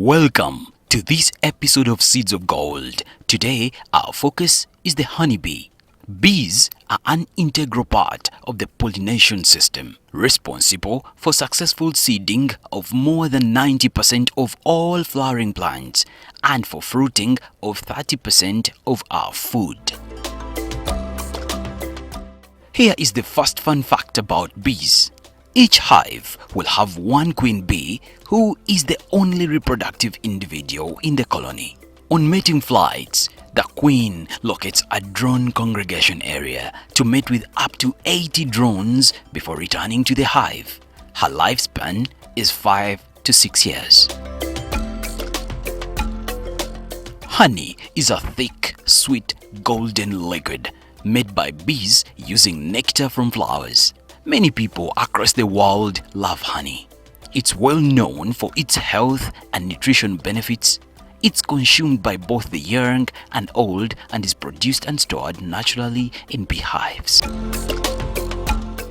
Welcome to this episode of Seeds of Gold. Today, our focus is the honeybee. Bees are an integral part of the pollination system, responsible for successful seeding of more than 90% of all flowering plants and for fruiting of 30% of our food. Here is the first fun fact about bees. Each hive will have one queen bee who is the only reproductive individual in the colony. On mating flights, the queen locates a drone congregation area to mate with up to 80 drones before returning to the hive. Her lifespan is 5 to 6 years. Honey is a thick, sweet, golden liquid made by bees using nectar from flowers. Many people across the world love honey. It's well known for its health and nutrition benefits. It's consumed by both the young and old and is produced and stored naturally in beehives.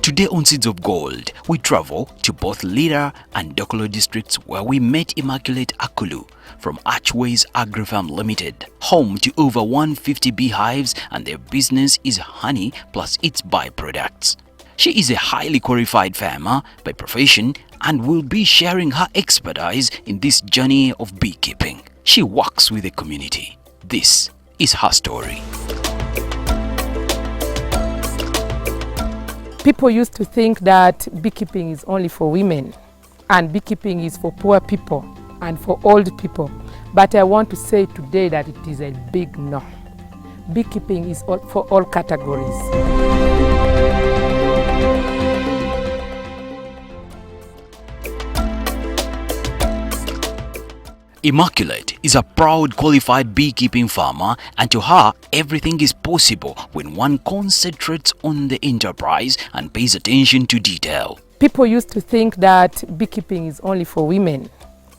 Today on Seeds of Gold, we travel to both Lira and Dokolo districts where we met Immaculate Akullu from Archways Agri-Farm Limited, home to over 150 beehives, and their business is honey plus its byproducts. She is a highly qualified farmer by profession and will be sharing her expertise in this journey of beekeeping. She works with the community. This is her story. People used to think that beekeeping is only for women and beekeeping is for poor people and for old people. But I want to say today that it is a big no. Beekeeping is for all categories. Immaculate is a proud qualified beekeeping farmer, and to her, everything is possible when one concentrates on the enterprise and pays attention to detail. People used to think that beekeeping is only for women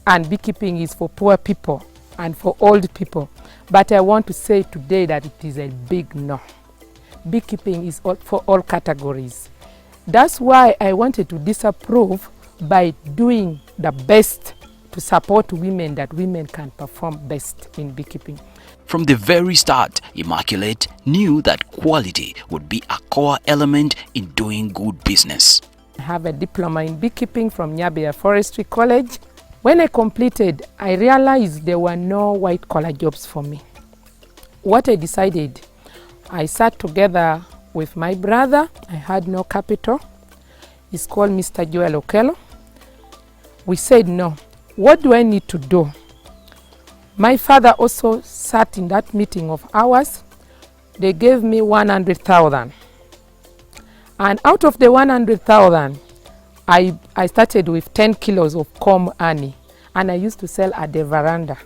and beekeeping is for poor people and for old people. But I want to say today that it is a big no. Beekeeping is for all categories. That's why I wanted to disapprove by doing the best to support women, that women can perform best in beekeeping. From the very start, Immaculate knew that quality would be a core element in doing good business. I have a diploma in beekeeping from Nyabia Forestry College. When I completed, I realized there were no white-collar jobs for me. What I decided, I sat together with my brother. I had no capital. He's called Mr. Joel Okello. We said no. What do I need to do? My father also sat in that meeting of ours. They gave me 100,000. And out of the 100,000, I started with 10 kilos of comb honey. And I used to sell at the veranda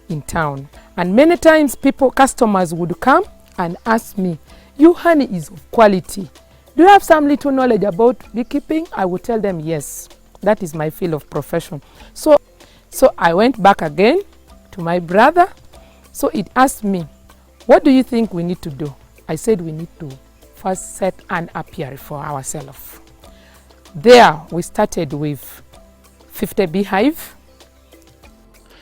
in town. And many times customers would come and ask me, "Your honey is of quality. Do you have some little knowledge about beekeeping?" I would tell them yes. That is my field of profession. So I went back again to my brother. So it asked me, "What do you think we need to do?" I said we need to first set an apiary for ourselves. There we started with 50 beehive.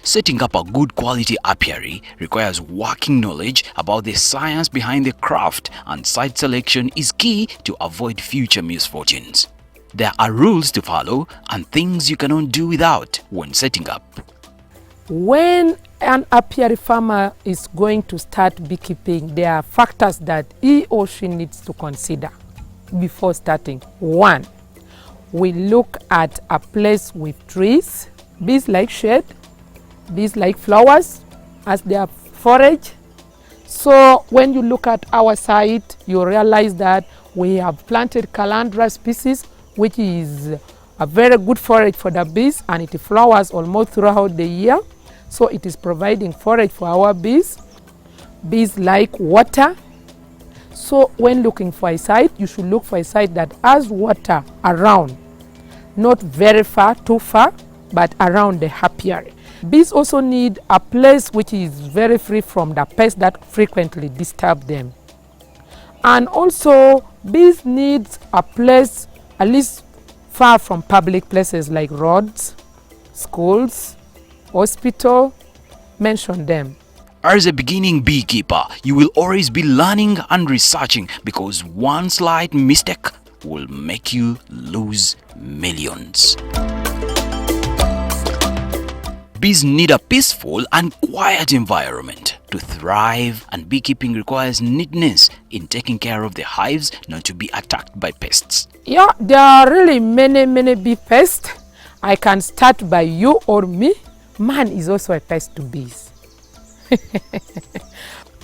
Setting up a good quality apiary requires working knowledge about the science behind the craft, and site selection is key to avoid future misfortunes. There are rules to follow and things you cannot do without when setting up. When an apiary farmer is going to start beekeeping, there are factors that he or she needs to consider before starting. One, we look at a place with trees. Bees like shade, bees like flowers as they are forage. So when you look at our site, you realize that we have planted calandra species, which is a very good forage for the bees, and it flowers almost throughout the year. So it is providing forage for our bees. Bees like water. So when looking for a site, you should look for a site that has water around. Not very far, too far, but around the apiary. Bees also need a place which is very free from the pests that frequently disturb them. And also, bees need a place at least far from public places like roads, schools, hospital, mention them. As a beginning beekeeper, you will always be learning and researching because one slight mistake will make you lose millions. Bees need a peaceful and quiet environment to thrive, and beekeeping requires neatness in taking care of the hives not to be attacked by pests. Yeah, there are really many bee pests. I can start by you or me. Man is also a pest to bees.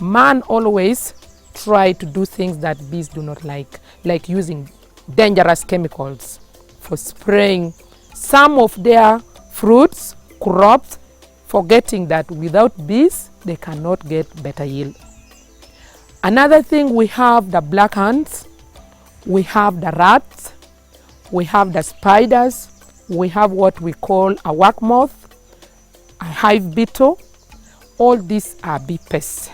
Man always try to do things that bees do not like using dangerous chemicals for spraying some of their fruits, crops, forgetting that without bees they cannot get better yield. Another thing, we have the black ants, we have the rats, we have the spiders, we have what we call a work moth, a hive beetle. All these are bee pests.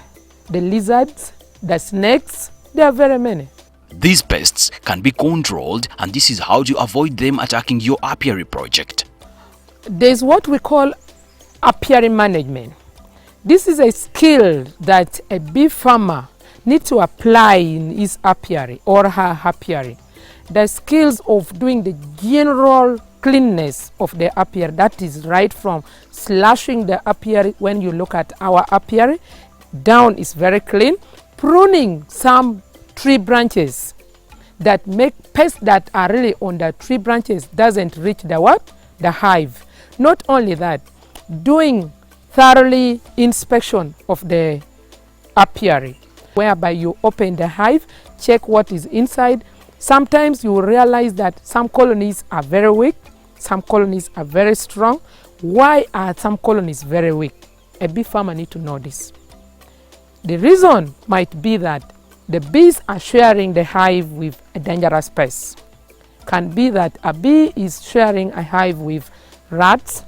The lizards, the snakes, there are very many. These pests can be controlled, and this is how to avoid them attacking your apiary project. There's what we call apiary management. This is a skill that a bee farmer needs to apply in his apiary or her apiary. The skills of doing the general cleanness of the apiary, that is right from slashing the apiary. When you look at our apiary, down is very clean, pruning some tree branches that make pests that are really on the tree branches doesn't reach the what? The hive. Not only that, doing thoroughly inspection of the apiary, whereby you open the hive, check what is inside. Sometimes you will realize that some colonies are very weak, some colonies are very strong. Why are some colonies very weak? A bee farmer needs to know this. The reason might be that the bees are sharing the hive with a dangerous pest. Can be that a bee is sharing a hive with rats,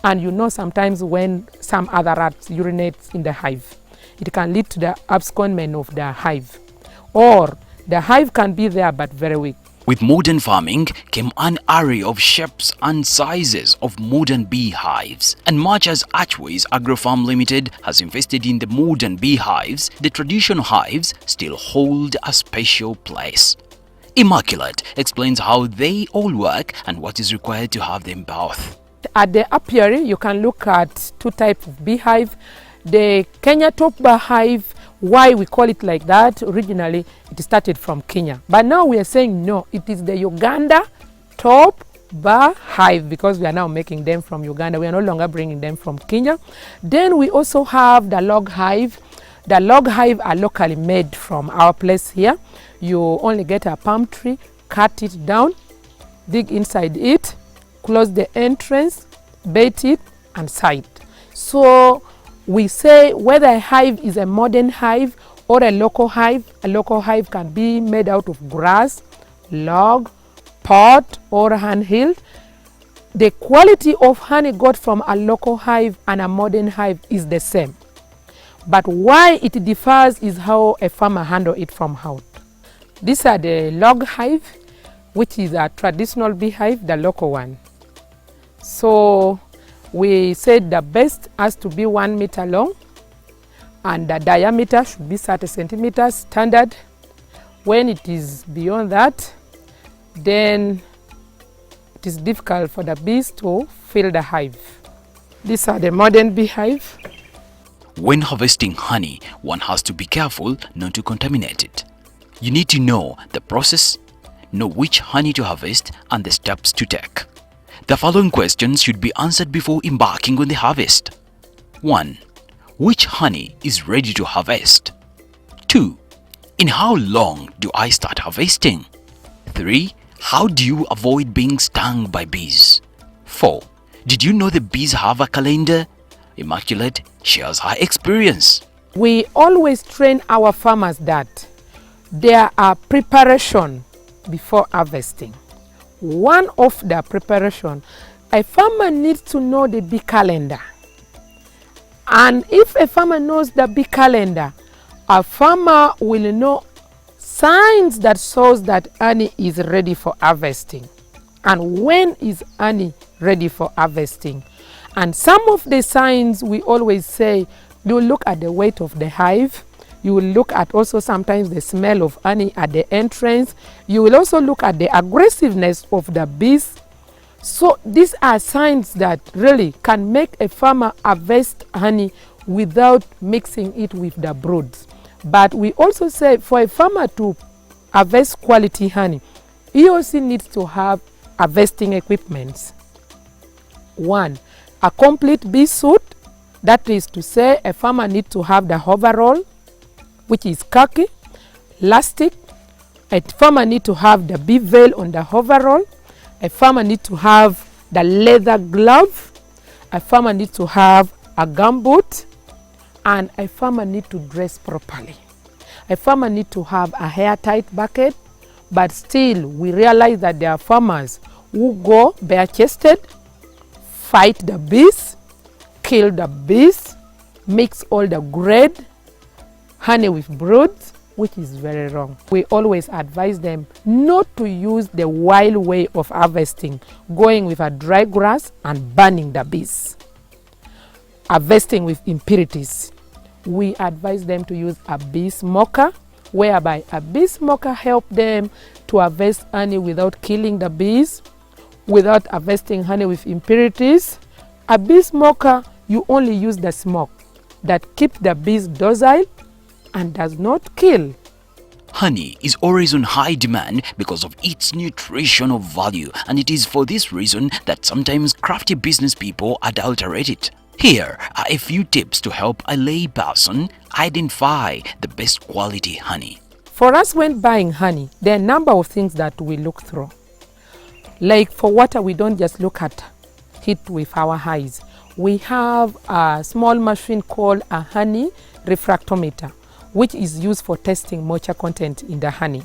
and you know sometimes when some other rats urinate in the hive, it can lead to the abscondment of the hive. Or the hive can be there but very weak. With modern farming came an array of shapes and sizes of modern beehives. And much as Archways Agrofarm Limited has invested in the modern beehives, the traditional hives still hold a special place. Immaculate explains how they all work and what is required to have them both. At the apiary, you can look at two types of beehive. The Kenya top bar hive, why we call it like that, originally it started from Kenya. But now we are saying no, it is the Uganda top bar hive, because we are now making them from Uganda. We are no longer bringing them from Kenya. Then we also have the log hive. The log hive are locally made from our place here. You only get a palm tree, cut it down, dig inside it, close the entrance, bait it, and site. So we say whether a hive is a modern hive or a local hive can be made out of grass, log, pot, or hand-hilled. The quality of honey got from a local hive and a modern hive is the same. But why it differs is how a farmer handles it from out. These are the log hive, which is a traditional beehive, the local one. So we said the best has to be 1 meter long, and the diameter should be 30 centimeters standard. When it is beyond that, then it is difficult for the bees to fill the hive. These are the modern beehive. When harvesting honey, one has to be careful not to contaminate it. You need to know the process, know which honey to harvest, and the steps to take. The following questions should be answered before embarking on the harvest. 1. Which honey is ready to harvest? 2. In how long do I start harvesting? 3. How do you avoid being stung by bees? 4. Did you know the bees have a calendar? Immaculate shares her experience. We always train our farmers that there are preparation before harvesting. One of the preparation, a farmer needs to know the bee calendar. And if a farmer knows the bee calendar, a farmer will know signs that shows that honey is ready for harvesting. And when is honey ready for harvesting? And some of the signs we always say, you look at the weight of the hive. You will look at also sometimes the smell of honey at the entrance. You will also look at the aggressiveness of the bees. So these are signs that really can make a farmer harvest honey without mixing it with the broods. But we also say for a farmer to harvest quality honey, he also needs to have harvesting equipment. One, a complete bee suit. That is to say, a farmer needs to have the overall, which is khaki, elastic. A farmer needs to have the bee veil on the overall. A farmer needs to have the leather glove. A farmer needs to have a gumboot. And a farmer needs to dress properly. A farmer needs to have a hair-tight bucket. But still, we realize that there are farmers who go bare-chested, fight the bees, kill the bees, mix all the grade honey with broods, which is very wrong. We always advise them not to use the wild way of harvesting, going with a dry grass and burning the bees. Harvesting with impurities. We advise them to use a bee smoker, whereby a bee smoker helps them to harvest honey without killing the bees, without harvesting honey with impurities. A bee smoker, you only use the smoke that keeps the bees docile and does not kill. Honey is always on high demand because of its nutritional value, and it is for this reason that sometimes crafty business people adulterate it. Here are a few tips to help a lay person identify the best quality honey. For us, when buying honey, there are a number of things that we look through. Like for water, we don't just look at it with our eyes. We have a small machine called a honey refractometer, which is used for testing moisture content in the honey.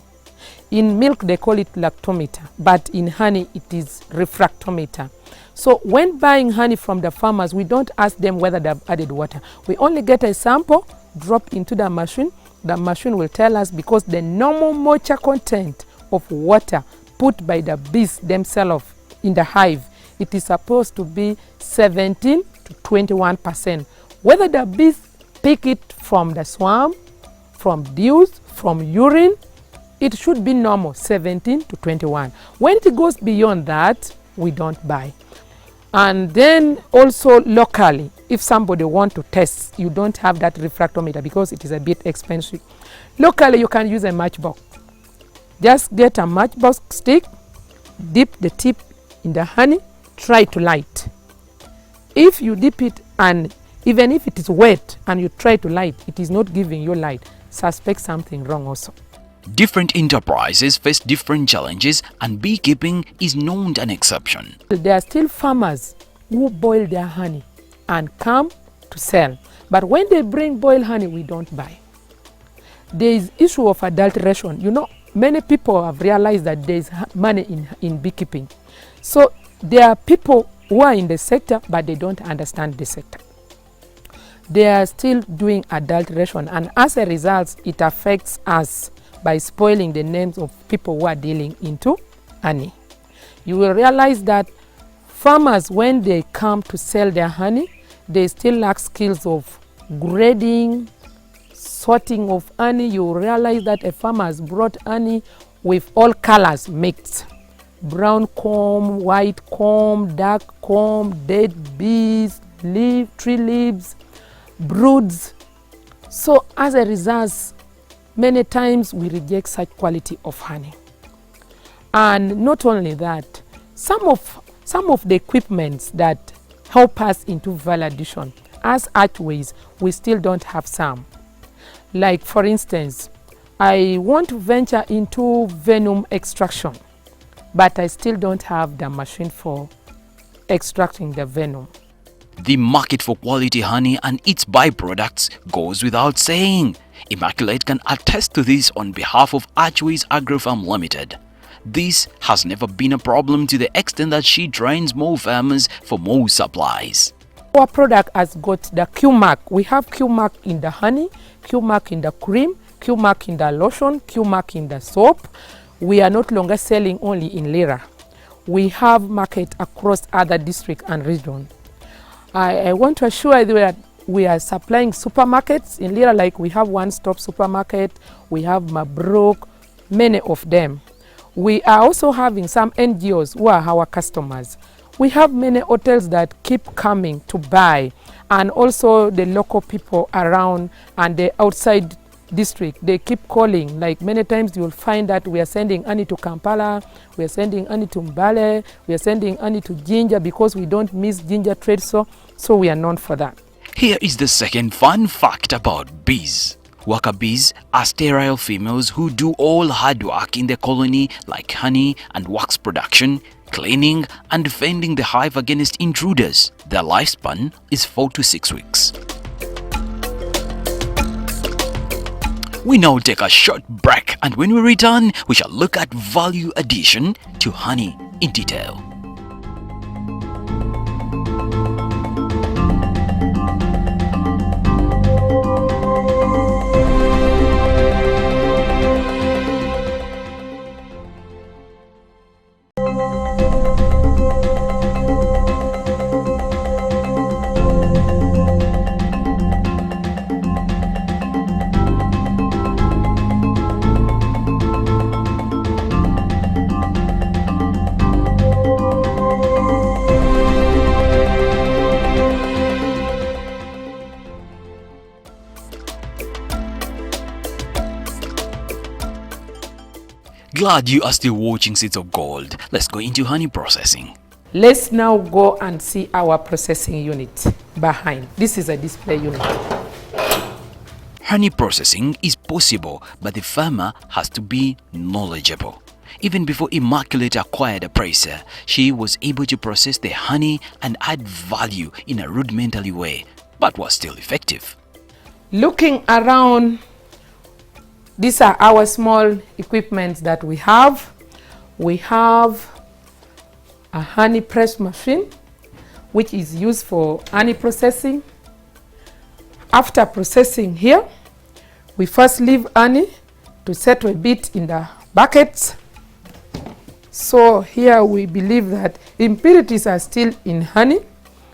In milk, they call it lactometer, but in honey, it is refractometer. So when buying honey from the farmers, we don't ask them whether they've added water. We only get a sample, drop into the machine. The machine will tell us, because the normal moisture content of water put by the bees themselves in the hive, it is supposed to be 17 to 21%. Whether the bees pick it from the swarm, from dews, from urine, it should be normal, 17 to 21. When it goes beyond that, we don't buy. And then also locally, if somebody wants to test, you don't have that refractometer because it is a bit expensive. Locally, you can use a matchbox. Just get a matchbox stick, dip the tip in the honey, try to light. If you dip it and even if it is wet and you try to light, it is not giving you light, suspect something wrong also. Different enterprises face different challenges, and beekeeping is not an exception. There are still farmers who boil their honey and come to sell. But when they bring boiled honey, we don't buy. There is issue of adulteration. You know, many people have realized that there is money in beekeeping. So there are people who are in the sector, but they don't understand the sector. They are still doing adulteration, and as a result, it affects us by spoiling the names of people who are dealing into honey. You will realize that farmers, when they come to sell their honey, they still lack skills of grading, sorting of honey. You will realize that a farmer has brought honey with all colors mixed. Brown comb, white comb, dark comb, dead bees, tree leaves, broods. So as a result, many times we reject such quality of honey. And not only that, some of the equipments that help us into validation, as archways, we still don't have some. Like for instance, I want to venture into venom extraction, but I still don't have the machine for extracting the venom. The market for quality honey and its byproducts goes without saying. Immaculate can attest to this on behalf of Archways Agrofarm Limited. This has never been a problem to the extent that she trains more farmers for more supplies. Our product has got the Q mark. We have Q mark in the honey, Q mark in the cream, Q mark in the lotion, Q mark in the soap. We are not longer selling only in Lira. We have market across other districts and regions. I want to assure you that we are supplying supermarkets in Lira, like we have one-stop supermarket, we have Mabruk, many of them. We are also having some NGOs who are our customers. We have many hotels that keep coming to buy, and also the local people around and the outside district, they keep calling. Like many times you will find that we are sending honey to Kampala, we are sending honey to Mbale, we are sending honey to Jinja, because we don't miss Jinja trade, so we are known for that. Here is the second fun fact about bees. Worker bees are sterile females who do all hard work in the colony, like honey and wax production, cleaning and defending the hive against intruders. Their lifespan is 4 to 6 weeks. We now take a short break, and when we return, we shall look at value addition to honey in detail. Glad you are still watching Seeds of Gold. Let's go into honey processing. Let's now go and see our processing unit behind. This is a display unit. Honey processing is possible, but the farmer has to be knowledgeable. Even before Immaculate acquired a presser, she was able to process the honey and add value in a rudimentary way, but was still effective. Looking around, these are our small equipment that we have. We have a honey press machine, which is used for honey processing. After processing here, we first leave honey to settle a bit in the buckets. So here we believe that impurities are still in honey,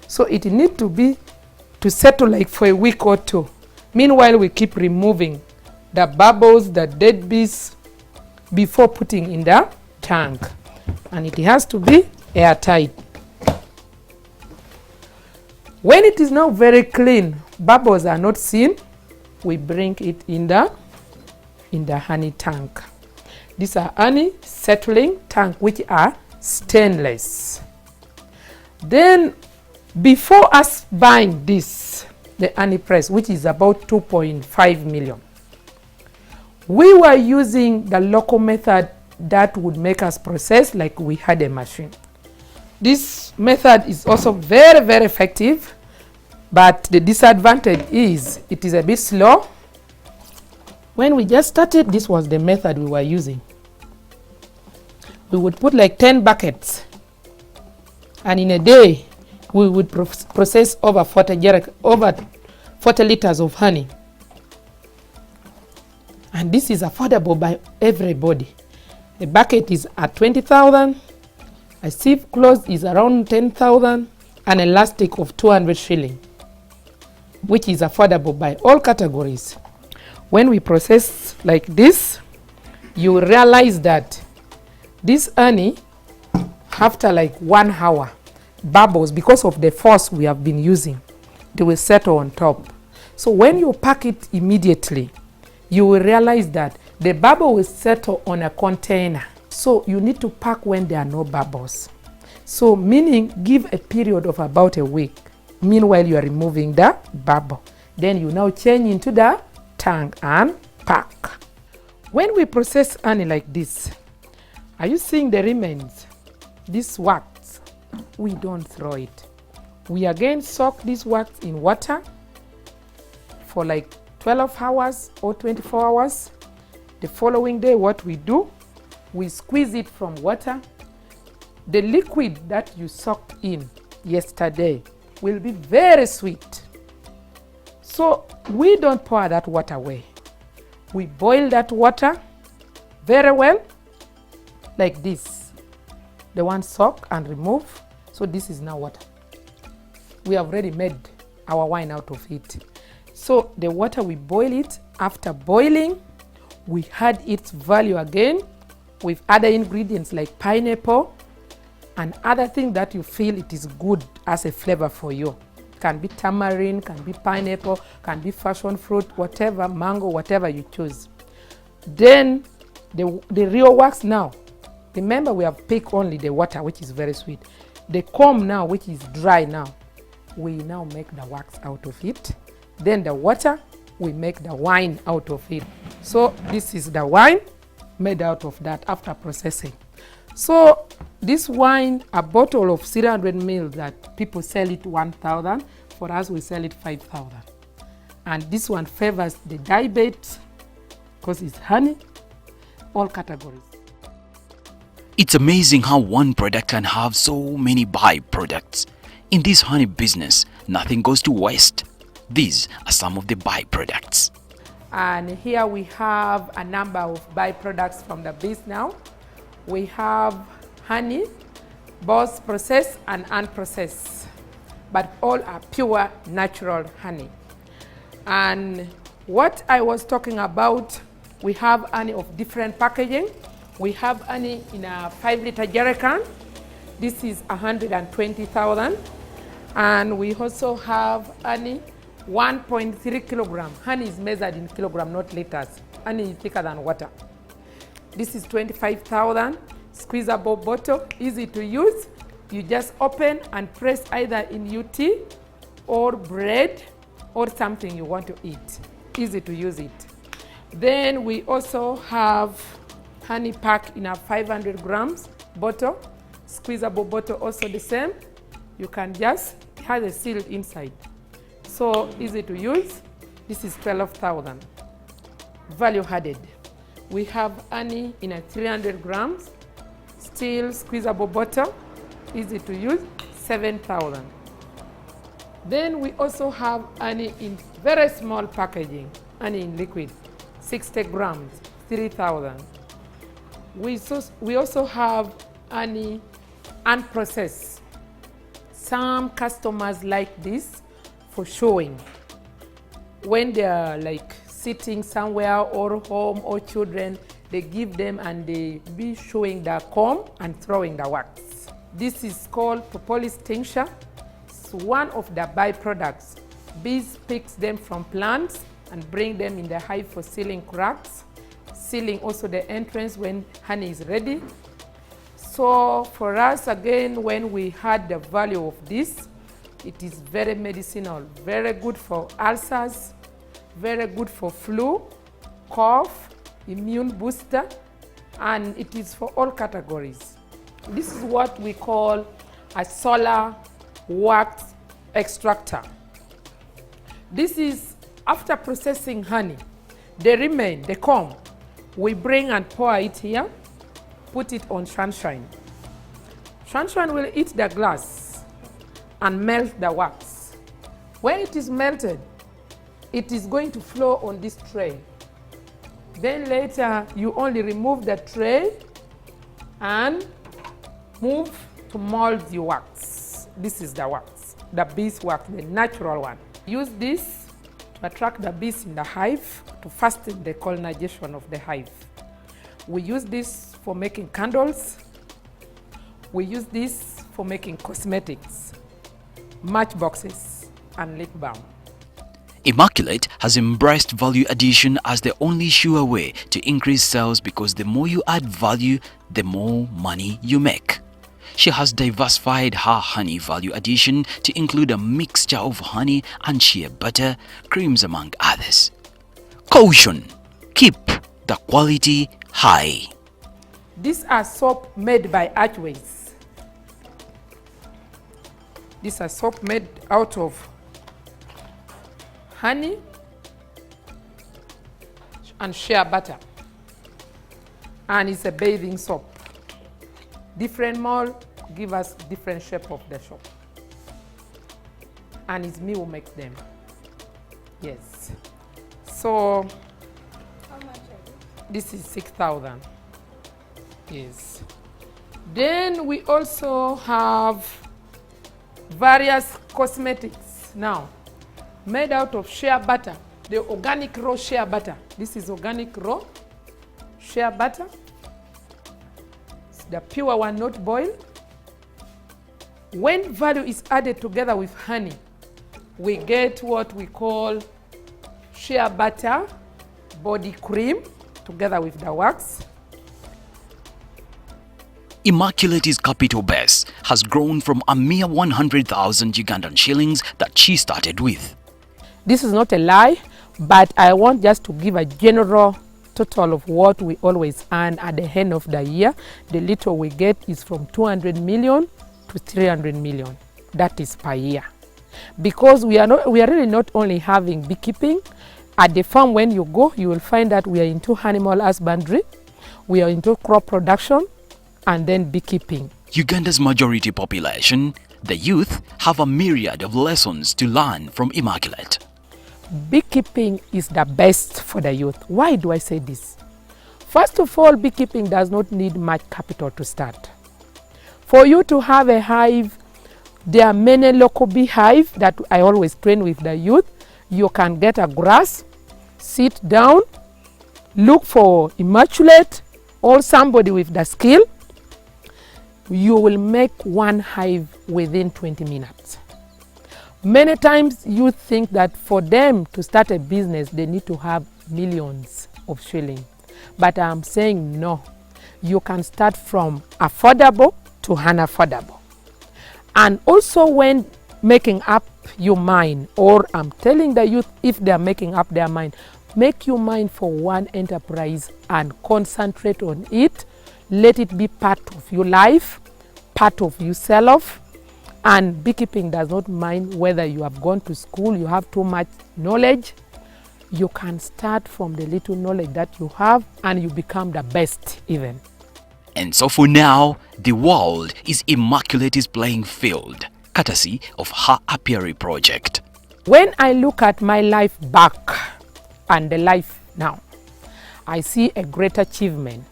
so it needs to settle like for a week or two. Meanwhile, we keep removing the bubbles, the dead bees, before putting in the tank, and it has to be airtight. When it is now very clean, bubbles are not seen, we bring it in the honey tank. These are honey settling tank, which are stainless. Then before us buying this, the honey press, which is about 2.5 million, we were using the local method that would make us process like we had a machine. This method is also very, very effective, but the disadvantage is it is a bit slow. When we just started, this was the method we were using. We would put like 10 buckets, and in a day we would process over 40 liters of honey. And this is affordable by everybody. A bucket is at 20,000, a sieve close is around 10,000, and elastic of 200 shilling, which is affordable by all categories. When we process like this, you realize that this honey, after like 1 hour, bubbles, because of the force we have been using, they will settle on top. So when you pack it immediately, you will realize that the bubble will settle on a container. So you need to pack when there are no bubbles. So meaning give a period of about a week. Meanwhile, you are removing the bubble. Then you now change into the tank and pack. When we process honey like this, are you seeing the remains? This wax, we don't throw it. We again soak this wax in water for like 12 hours or 24 hours. The following day, what we do, we squeeze it from water. The liquid that you soaked in yesterday will be very sweet. So we don't pour that water away. We boil that water very well, like this. The one soak and remove. So this is now water. we have already made our wine out of it. So the water, we boil it. After boiling, we add its value again with other ingredients like pineapple and other things that you feel it is good as a flavor for you. Can be tamarind, can be pineapple, can be passion fruit, whatever, mango, whatever you choose. Then the real wax now, remember we have picked only the water, which is very sweet. The comb now, which is dry now, we now make the wax out of it. Then the water, we make the wine out of it. So this is the wine made out of that after processing. So this wine, a bottle of 300 ml that people sell it 1,000, for us we sell it 5,000. And this one favors the diabetes because it's honey, all categories. It's amazing how one product can have so many byproducts. In this honey business, nothing goes to waste. These are some of the byproducts. And here we have a number of byproducts from the bees now. We have honey, both processed and unprocessed, but all are pure natural honey. And what I was talking about, we have honey of different packaging. We have honey in a 5-liter jerry can. This is 120,000. And we also have honey 1.3 kilogram. Honey is measured in kilogram, not liters. Honey is thicker than water. This is 25,000, squeezable bottle, easy to use. You just open and press either in UT or bread or something you want to eat. Easy to use it. Then we also have honey pack in a 500 grams bottle, squeezable bottle, also the same. You can just, it has a seal inside. So easy to use. This is 12,000. Value added. We have honey in a 300 grams, still squeezable bottle, easy to use, 7,000. Then we also have honey in very small packaging, honey in liquid, 60 grams, 3,000. We also have honey unprocessed. Some customers like this for showing. When they are like sitting somewhere or home or children, they give them and they be showing the comb and throwing the wax. This is called propolis tincture. It's one of the byproducts. Bees pick them from plants and bring them in the hive for sealing cracks, sealing also the entrance when honey is ready. So for us, again, when we had the value of this, it is very medicinal, very good for ulcers, very good for flu, cough, immune booster, and it is for all categories. This is what we call a solar wax extractor. This is after processing honey, the comb, we bring and pour it here, put it on sunshine. Sunshine will eat the glass and melt the wax. When it is melted, it is going to flow on this tray. Then later, you only remove the tray and move to mold your wax. This is the wax, the bees wax, the natural one. Use this to attract the bees in the hive to fasten the colonization of the hive. We use this for making candles. We use this for making cosmetics, matchboxes, and lip balm. Immaculate has embraced value addition as the only sure way to increase sales because the more you add value, the more money you make. She has diversified her honey value addition to include a mixture of honey and shea butter, creams among others. Caution: keep the quality high. These are soap made by Archways. These are soap made out of honey and shea butter, and it's a bathing soap. Different mold give us different shape of the soap, and it's me who makes them. Yes. So How much are this is 6,000. Yes. Then we also have various cosmetics now made out of shea butter, the organic raw shea butter. This is organic raw shea butter. It's the pure one, not boiled. When value is added together with honey, we get what we call shea butter body cream together with the wax. Immaculate's capital base has grown from a mere 100,000 Ugandan shillings that she started with. This is not a lie, but I want just to give a general total of what we always earn at the end of the year. The little we get is from 200 million to 300 million. That is per year. Because we are really not only having beekeeping. At the farm, when you go, you will find that we are into animal husbandry, we are into crop production, and then beekeeping. Uganda's majority population, the youth, have a myriad of lessons to learn from Immaculate. Beekeeping is the best for the youth. Why do I say this? First of all, beekeeping does not need much capital to start. For you to have a hive, there are many local beehives that I always train with the youth. You can get a grass, sit down, look for Immaculate or somebody with the skill. You will make one hive within 20 minutes. Many times you think that for them to start a business, they need to have millions of shillings. But I'm saying no. You can start from affordable to unaffordable. And also when making up your mind, or I'm telling the youth if they're making up their mind, make your mind for one enterprise and concentrate on it. Let it be part of your life, part of yourself. And beekeeping does not mind whether you have gone to school, you have too much knowledge. You can start from the little knowledge that you have and you become the best even. And so for now, the world is Immaculate's playing field, courtesy of her apiary project. When I look at my life back and the life now, I see a great achievement.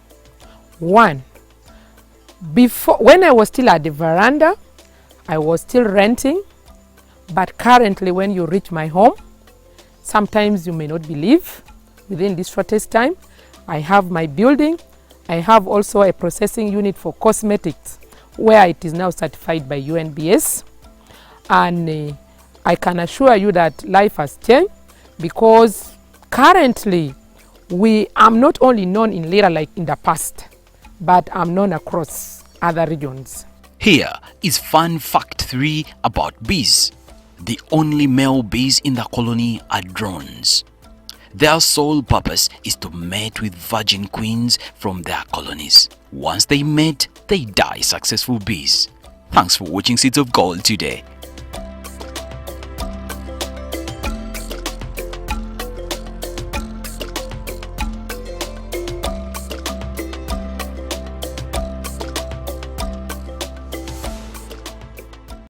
One, when I was still at the veranda, I was still renting, but currently when you reach my home, sometimes you may not believe, within this shortest time, I have my building. I have also a processing unit for cosmetics where it is now certified by UNBS. And I can assure you that life has changed because currently I'm not only known in Lira like in the past, but I'm known across other regions. Here is fun fact 3 about bees. The only male bees in the colony are drones. Their sole purpose is to mate with virgin queens from their colonies. Once they mate, they die successful bees. Thanks for watching Seeds of Gold today.